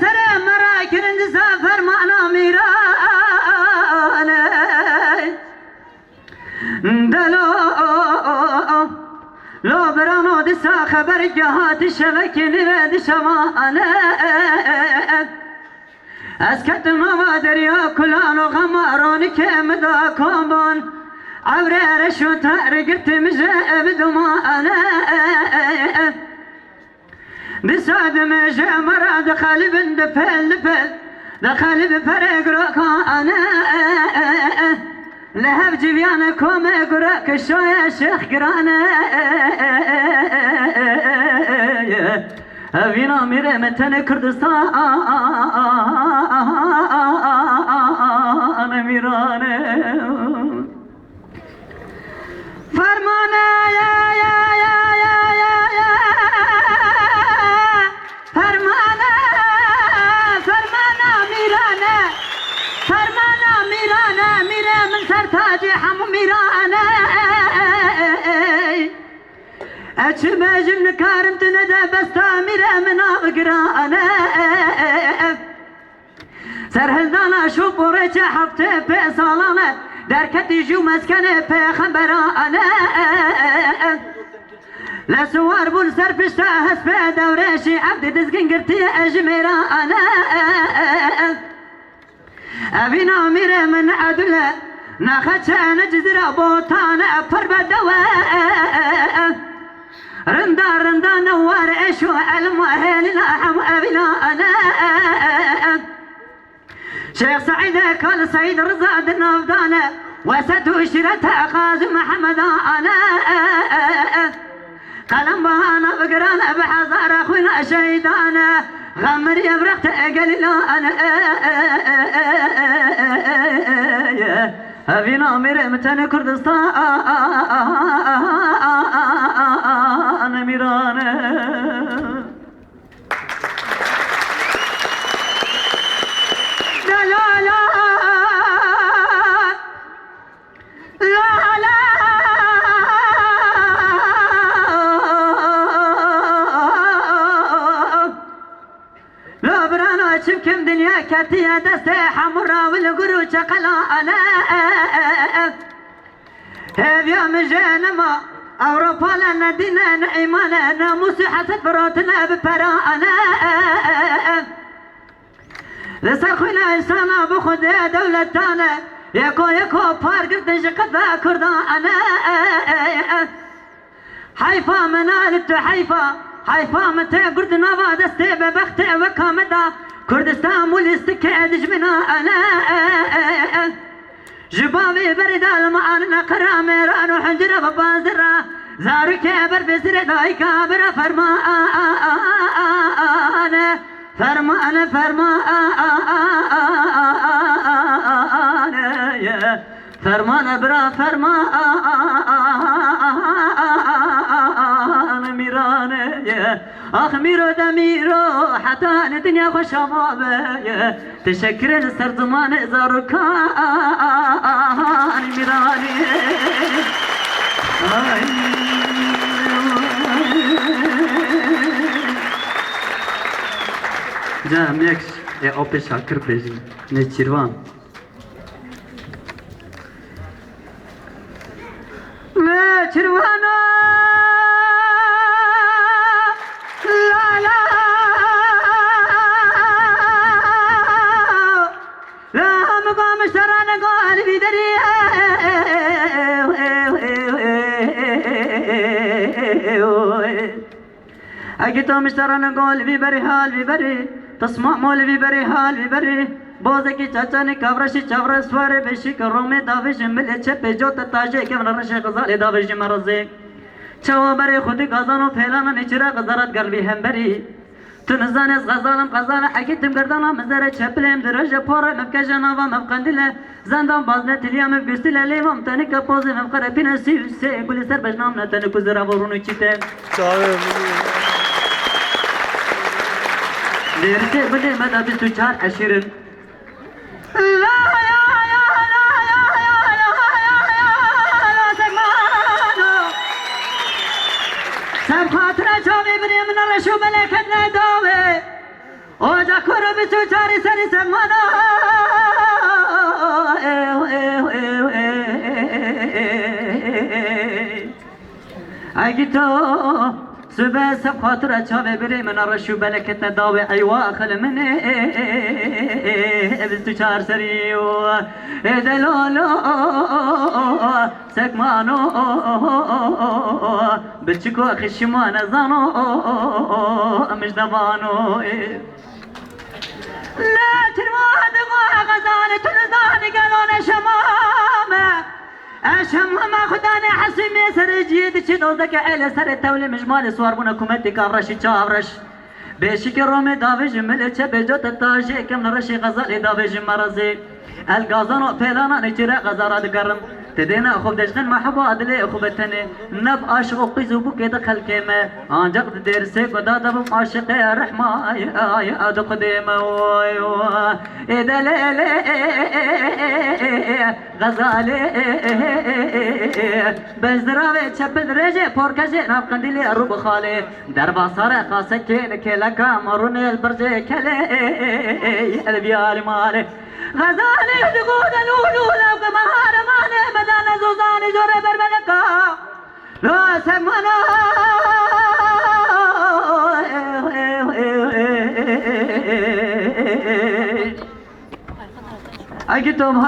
سر مرا کرند سفر معنا میرانه دلو لو برانو دسا خبر جهات شبکه نرد شمانه از کتم و دریا کلان و غماران که مدا کامبان عبره رشو ترگرت مجه بدمانه بساد مجه مرا دخل بند پل پل دخل بپرگ راکانه لهب جبيانه كومه قراك شوية شيخ قرانه أبينا ميري متن كردستان أنا ميرانه فرمانه يا فرمانه ميرانه فرمانه ميرانه ميري من سرتاجي حمو ميرانه أتشبه من كارم تندى بستا ميري من أبقرانه سرهزانا شو بوريش حفته بيصالانه دركتي جو مسكنه بيخبرانه لسوار بول سرفشتا هسبه دورشي عبد دزقن قرتي أجميرانه أبينا ميري من عدله ناخدشا نجزر بوطان أفر بدوه رندا نوار عشو المؤهل لحم أبينا أنا شيخ سعيد قال سعيد رضا النفدانة وسدو شرتها قاسم محمد أنا قلم بهانا بقرانا بحزار أخونا شيدانا غمر يبرقت قليل أنا أبينا ميري متن كردستان أنا ميرانه كم دنيا كاتية دستي حمرا والقرو شقلانا هذا مجانما أوروبا لنا دينا إيمانا ناموس حسد براتنا ببرانا لسر خوينا إنسانا بخد دولتانا يكو بارقر دنجقضا كردانا حيفا منالت حيفا متى قرد نوا دستي ببختي وكامدا كردستان مولستك دجمنا أنا جبابي برد المعان قرام ران وحنجر ببازرة زارك بر بسر دايكا بر فرمان فرمان برا فرمان ميرانه آخ ميرو دميرو حتى الدنيا خوش بابا تشكر السر زمان زاركان ميراني جام يكش يا أوبي شاكر بيجي نيتشيروان نيتشيروانا أكيد مشترنا قول ببري حال ببري تسمع مول ببري حال ببري بوزكي چاچاني كابرشي چاور سوار بشي كرومي داوش مل چپ جو تاجه كمر رش غزال داوش مرزه چوا بري خود غزانو پهلانا نچرا غزارت قلبي هم بري تنزانس غزالم غزال اكيدم گردانا مزر چپلم درج پور مبكجنا و مبقندله زندان بازنه تليام بيستله ليوم تنك پوز مبقره بنسي سي كل سر بجنام نتنك زرا ورونو چيته درسه بده مدا 24 اشيرن لا يا سب خاطر جامي بني من رشو ملكت نداوي اوجا کرو بچو چاری سری سمانا اگی تو سبه سب خاطر چاوه بری من رشو بلکت داوی ایوا خل منه بس تو چار سری و دلالو سکمانو بچکو خشمان زانو مش دبانو لا تنواد غزال تنزان قالون شمامه اشم ما خداني حسمي سر جيد شدوزك على سر التولي مجمال سوار بنا كومتي كافرش تشافرش بشكل رومي دافج ملتش بجوت التاجي كم نرشي غزال دافج مرزي الغازانو فيلانا نجرا غزارة دقرم تدينا خوب دشغن محبا عدلي خوب التني نب عاشق قيزو بو كده خلقيمة عانجق دير سيب ودا دبم عاشق يا رحمة يا ادو قديمة اذا ليلي غزالي بزدراوي چپد رجي پوركجي ناب قنديلي اروب خالي دربا سارة خاصة كين كيلكا مروني البرجي كلي البيالي مالي غزالي دقود الولو لو كمهار ماني مدانا زوزاني جوري بربلكا لا سمنا اگه تمہارا